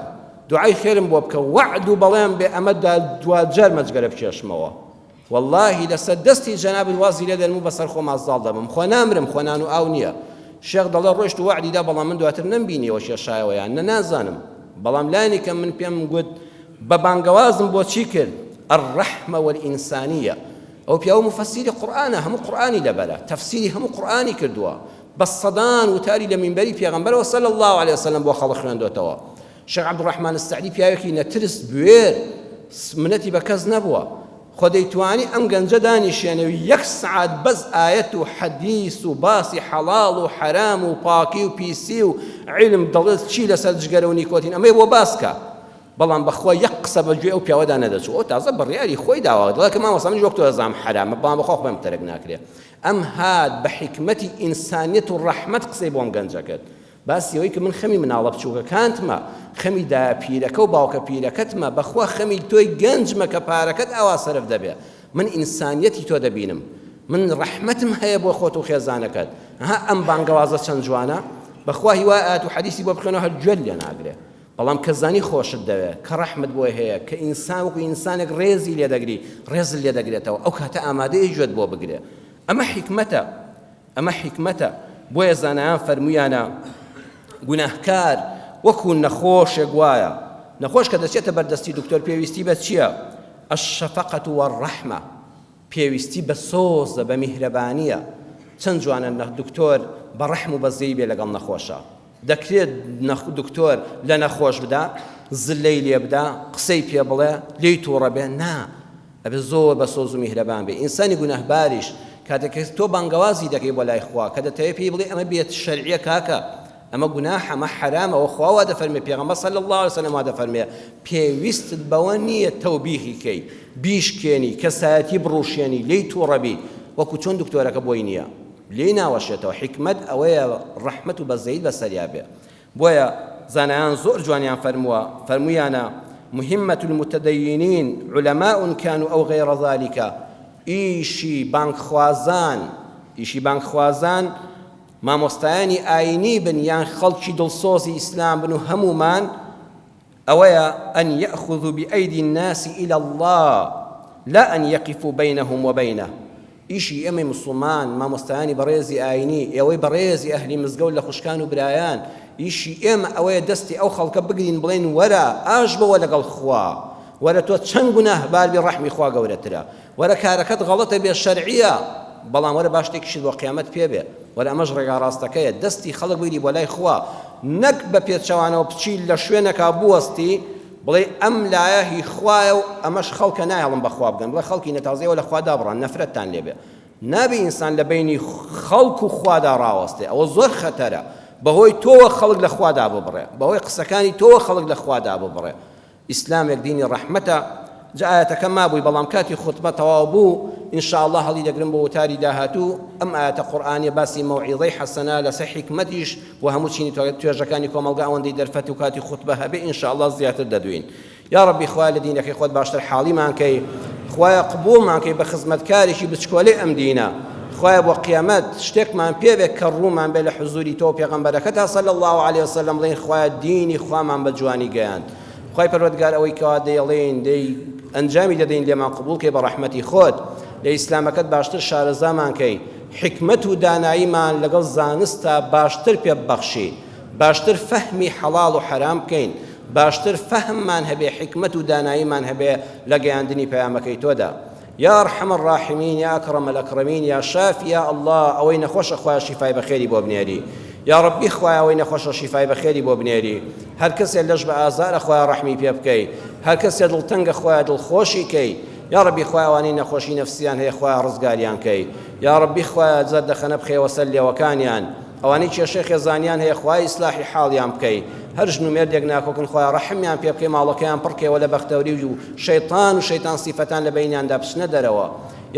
دوعای خێرم بۆ بکە وعد و بەڵێم بێ ئەمەدا دوجار مەجگەرە بکێشمەوە واللهی لەسەر دەستی جەنابت وازی لێ دەرم و بەسەر خۆما زاڵ دەبم خۆ نامرم خۆ نان و ئاو نییە شێخ دەڵێ ڕۆیشت و وعدیدا بەڵام من دواتر نەمبینیەوە شێشایەوەیان نازانم بەڵام لانی کە من پێم گوت بە بانگەوازم بۆ چی کرد الرحمە والئینسانیە ئەو پیاوە مفەسیری قورئانە هەموو قورئانی لەبەرە تەفسیری هەموو قورئانی کردووە بە سەدان وتاری لە مینبەری پێغەمبەرەوە صلی الله عليه وسلم بۆ خەڵق خوێندوێتەوە شێخ عەبدوڕەحمان السەعدی پیاوێکی نەترس بوێر منەتی بە کەس نەبووە خۆ دەیتوانی ئەم گەنجە دانیشێنەوە یەک سەعات بەس ئایەت و حەدیث و باسی حەڵاڵ و حەرام و پاکی و پیسی و عیلم دەڵێت چی لەسەر جگەرە و نیکۆتین ئەمەی بۆ باسکە بەڵام بەخوا یەک قسە بەگوێ ئەو پیاوەدا نەدەچوو ئەو تازە بڕیاری خۆی داوە دەڵێت کە مامۆستا من وەک تۆ دەزانم حرامە بەڵام بەخوا خۆم تەرک ناکرێت ئەم هات بە حیکمەتی ئینسانیەت و ڕەحمەت قسەی بۆم گەنجە کرد باسی ئەوەی کە من خەمی مناڵە بچووکەکانتمە خەمی دایە پیرەکە و باوکە پیرەکەتمە بەخوا خەمی تۆی گەنجمە کە پارەکەت ئاوا سەرف دەبێت من ئینسانیەتی تۆ دەبینم من ڕەحمەتم هەیە بۆ خۆت و خێزانەکەت ها ئەم بانگەوازە چەند جوانە بەخوا هیوای ئاەت و حەدیثی بۆ بخوێنەوە هەر گوێت لێ ناگرێ بەڵام کە زانی خۆشت دەوێت کە ڕەحمت بۆی هەیە کە ئینسان وەکو ئینسانێک ڕێزی لێ دەگری ڕێزت لێ دەگرێتەوە ئەو کاتە ئامادەیە گوێت بۆ بگرێ ئەمە حیکمەتە بۆیە زانایان فەرموویانە گوناهکار وەکو نەخۆشێک وایە نەخۆش کە دەچێتە بەردەستی دکتۆر پێویستی بە چییە الشەفەقەت والڕەحمە پێویستی بە سۆزە بە میهرەبانیە چەند جوانە دکتۆر بە ڕەحم و بەزەی بێ لەگەڵ نەخۆشە دەکرێت دکتۆر لە نەخۆش بدا زلەی لێ بدا قسەی پێ بڵێ لێی تووڕە بێ نا ئەبێ زۆر بە سۆز و میهرەبان بێ ئینسانی گوناهباریش کاتێک تۆ بانگەوازی دەکەی بۆ لای خوا کە دەتەوێت پێی بڵێ ئەمە بێت شەرعیە کاکە ئەمە گوناح ئەمە حرامە و خوا وا دەفەرمێ پێغەمبەر صلی الله عليه وسلم وا دەفەرمێ پێویستت بەوە نییە تەوبیخی کەی بیشکێنی کەسایەتی بڕوشێنی لێی تووڕەبی وەکو چۆن دکتۆرەکە بۆی نییە لێی ناوەشێتەوە حکمت ئەوەیە ڕەحمەت و بەزەیت بەسەریا بێ بۆیە زانایان زۆر جوانیان فەرموویانە مهمة المتدينين علماء كانوا أو غير ذلك ئیشی بانکخوازان مامۆستایانی ئاینی بن یان خەڵکی دڵسۆزی ئیسلام بن و هەمومان ئەوەیە ئەن یەأخذوا بأيدي الناس إلى الله لا أن يقفوا بينهم وبينه ئیشی ئێمەی مسلمان مامۆستایانی بەڕێزی ئاینی ئێوەی بەڕێزی ئەهلی مزگەوت لە خوشکان و برایان ئیشی ئێمە ئەوەیە دەستی ئەو خەڵکە بگرین بڵێن وەرە ئاش بەوە لەگەڵ خوا وەرە تۆ چەند گوناهبار بی ڕەحمی خوا گەورەترە وەرە کارەکەت غەڵەتە بێ شەرعیە بەڵام وەرە باش تێکیشت بۆ قیامەت پێ بێ وەرە ئەمەش ڕێگا ڕاستەکەیە دەستی خەڵک بگری بۆ لای خوا نەک بە پێچەوانەوە بچی لە شوێنەکە بوەستی بڵێ ئەم لایە هی خوایە و ئەمەش خەڵکە نایەڵم بەخوا بگەن بڵێ خەڵکی نەتازەیەوە لە خوادا بڕان نەفرەتتان لێ بێ نابی ئینسان لە بینی خەڵک و خوادا ڕاوەستێ ئەوە زۆر خەتەرە بەهۆی تۆوە خەڵک لە خوادا ببڕێ بەهۆی قسەکانی تۆوە خەڵک لە خوادا ببڕێ ئیسلامێک دینی ڕەحمەتە. جا ئاەتەکە مابووی بەڵام کاتی خوتبە تەواو بوو ئینشاءالله هەڵی دەگرم بۆ وتاری داهاتوو ئەم ئاەتە قورئانیە باسی مەوعیزەی حەسەنە لەسەر حیکمەتیش و هەموو چینی توێژەکانی کۆمەڵگا ئەوەندەی دەرفەت و کاتی خوتبە هەبێ ئینشاءالله زیاتر دەدوین. یا ربی خوای لە دینەکەی خۆت باشتر حاڵیمان کەی، خوایە قبوڵمان کەی بە خزمەتکارێکی بچکۆلەی ئەم دینە، خوایە بۆ قیامەت شتێکمان پێبێت کە ڕوومان بێ لە حزوری تۆ پێغەمبەرەکەتا صلی الله علیه وسلم بڵێین خوایە دینی خوامان بە جوانی گەیاند. خوای پەروەردگار ئەوەی کەوا دەیڵێن دەی ئەنجامی دەدەین لێمان قبوڵ کەی بە ڕەحمەتی خۆت، لە ئیسلامەکەت باشتر شارەزامان کەی، حکمت و داناییمان لەگەڵ زانستە باشتر پێ ببەخشی، باشتر فەهمی حەڵاڵ و حەرام بکەین، باشتر فەهممان هەبێ، حکمت و داناییمان هەبێ لە گەیاندنی پەیامەکەی تۆدا. یا ئەرحەم الراحمین، یا ئەکرەم الئەکرەمین، یا شافی، یا ئەڵڵا ئەوەی نەخۆشە خوایە شیفای بەخێری بۆ بنێری. یا ربی خوایە ئەوەی نەخۆشە شیفای بەخێری بۆ بنێری. هەر کەسێ لەش بە ئازارە خوایە ڕەحمی پێ بکەی، هەر کەسێ دڵتەنگە خوایە دڵخۆشی کەی. یا ربی خوایە ئەوانەی نەخۆشی نەفسیان هەیە خوایە ڕزگاریان کەی. یا ربی خوایە جەر دەخەنە بخەیەوە سەر لێوەکانیان، ئەوانەی کێشەی خێزانیان هەیە خوای ئیسلاحی حاڵیان بکەی. هەر ژن و مێردێک ناکۆکن خوایە ڕەحمیان پێ بکەی، ماڵەکەیان پڕکەوە لە بەختەوری و شەیطان و شەیطان سیفەتان لە بەینیاندا بچنە دەرەوە.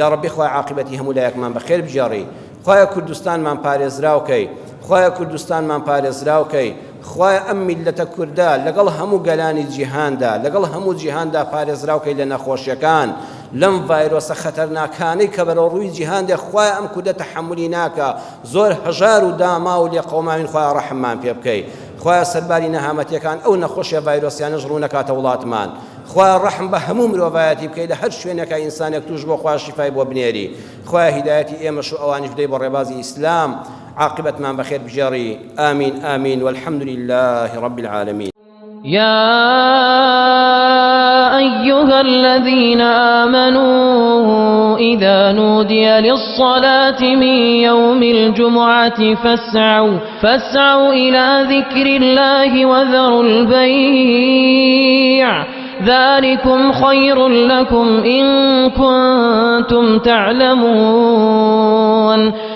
یا ربی خوایە عاقبەتی هەموو لایەکمان بەخێر بجێڕی. خوایە کوردستانمان پارێزراوکەی، خوایە کوردستانمان پارێزراوکەی، خوایە ئەم میلەتە کوردە لەگەڵ هەموو گەلانی جیهاندا، لەگەڵ هەموو جیهاندا پارێزراوکەی لە نەخۆشیەکان، لەم ڤایرۆسە خەتەرناکانەی کە بەرەو ڕووی جیهاندێ خوایە ئەم کوردە تەحەمولی ناکە، زۆر هەژار و داما و لێقەوماوین، خوایە ڕەحممان پێ بکەی. خوایە سەرباری نەهامەتیەکان ئەو نەخۆشیە ڤایرۆسیانەش ڕوو نەکاتە وڵاتمان. خوایە ڕەحم بە هەموو مرۆڤایەتی بکەی، لە هەر شوێنێکە ئینسانێک توش بۆ خوایە شیفای بۆ بنێری. خوایە هیدایەتی ئێمەش و ئەوانیش بدەی بۆ ڕێبازی ئیسلام، عاقبەتمان بەخێر بجێڕی. ئامین ئامین والحمد لله رب العالمين. يا أيها الذين آمنوا إذا نودي للصلاة من يوم الجمعة فاسعوا إلى ذكر الله وذروا البيع ذلكم خير لكم إن كنتم تعلمون